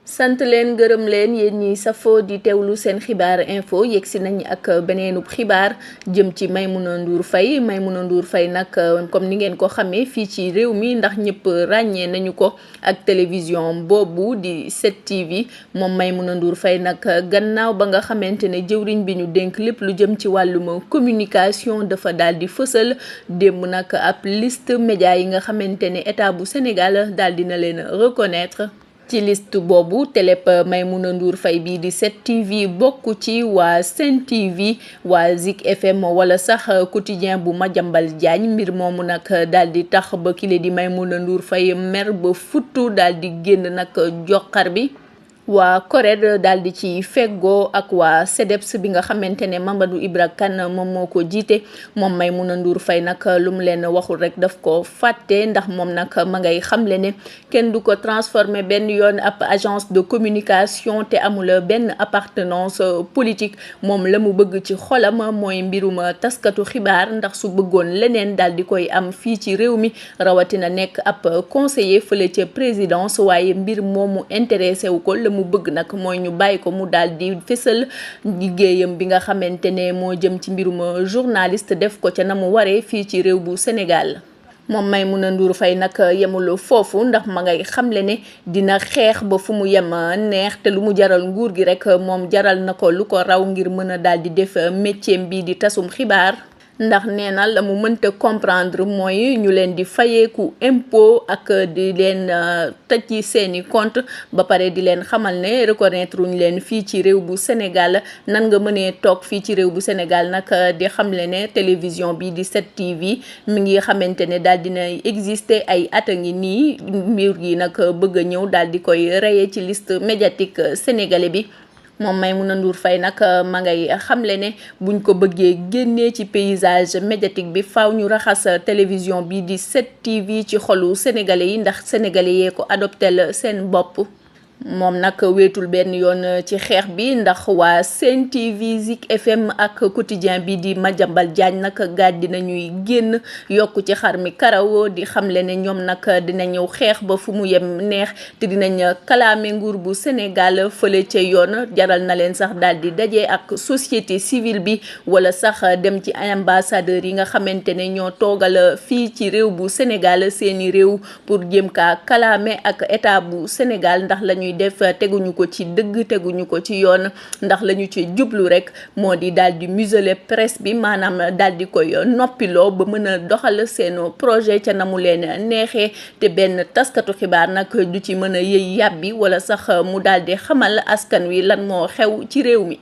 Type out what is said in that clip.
sant leen gërëm leen yéen ñi safoo di teewlu seen xibaar info yegsi nañ ak beneenub xibaar jëm ci Maimouna Ndour Faye Maimouna Ndour Faye nag comme ni ngeen ko xamee fii ci réew mi ndax ñëpp ràññee nañu ko ak télévision boobu di 7TV moom Maimouna Ndour Faye nag gannaaw ba nga xamante ne jëwriñ bi ñu dénk lépp lu jëm ci wàllum communication dafa daal di fësal démb nag ab liste média yi nga xamante ne état bu Sénégal daal dina leen reconnaître. ci liste boobu télép Maimouna Ndour Faye bii di 7TV bokk ci waa Sen TV waa Zik FM wala sax quotidien bu Madiambal Diagne mbir moomu nag daal di tax ba kile di Maimouna Ndour Faye mer ba futtu daal di génn nag joxar bi waa CORED daal di ci feggoo ak waa CDEPS bi nga xamante ne Mamadou Ibra Kane moom moo ko jiite moom Maimouna Ndour Faye nag lu mu leen waxul rek daf ko fàtte ndax moom nag ma ngay xamle ne kenn du ko transformé benn yoon ab agence de communication te amul benn appartenance politique moom la mu bëgg ci xolam mooy mbirum taskatu xibaar ndax su bëggoon leneen daal di koy am fii ci réew mi rawatina nekk ab conseiller fële ca présidence waaye mbir moomu intéressé wu ko mu bëgg nag mooy ñu bàyyi ko mu daal di fësal liggéeyam bi nga xamante ne moo jëm ci mbirum journaliste def ko ca na mu waree fii ci réew bu Sénégal. moom Maimouna Ndour Faye nag yemul foofu ndax ma ngay xamle ne dina xeex ba fu mu yem neex te lu mu jaral nguur gi rek moom jaral na ko lu ko raw ngir mën a daal di def métier bi di tasum xibaar. ndax nee na la mu mënta comprendre mooy ñu leen di fayeeku impôt ak di leen tëj ci seeni compte ba pare di leen xamal ne reconnaître ñu leen fii ci réew bu Sénégal nan nga mënee toog fii ci réew bu Sénégal nag di xamle ne télévision bi di 7TV mi ngi xamante ne daal dina exister ay at a ngi nii mbir gi nag bëgg a ñëw daal di koy reye ci liste médiatique sénégalais bi. moom Maimouna Ndour Faye nag ma ngay xamle ne buñ ko bëggee génnee ci paysage médiatique bi faaw ñu raxas télévision bi di 7TV ci xolu sénégalais yi ndax sénégalais yee ko adoptel seen bopp. moom nag wéetul benn yoon ci xeex bi ndax waa Sen TV Zik FM ak quotidien bi di Madiambal Diagne nag gaaj dinañuy génn yokk ci xar mi karaw di xamle ne ñoom nag dinañu xeex ba fu mu yem neex te dinañ kalaame nguur bu Sénégal fële ca yoon jaral na leen sax daal di daje ak société civile bi wala sax dem ci ambassadeur yi nga xamante ne ñoo toogal fii ci réew bu Sénégal seeni réew pour jéem kaa kalaame ak état bu Sénégal ndax lañuy def teguñu ko ci dëgg teguñu ko ci yoon ndax lañu ci jublu rek moo di daal di museler presse bi maanaam daal di koy noppiloo ba mën a doxal seen projet ca na mu leen neexee te benn taskatu xibaar nag du ci mën a yëy yàbbi wala sax mu daal di xamal askan wi lan moo xew ci réew mi.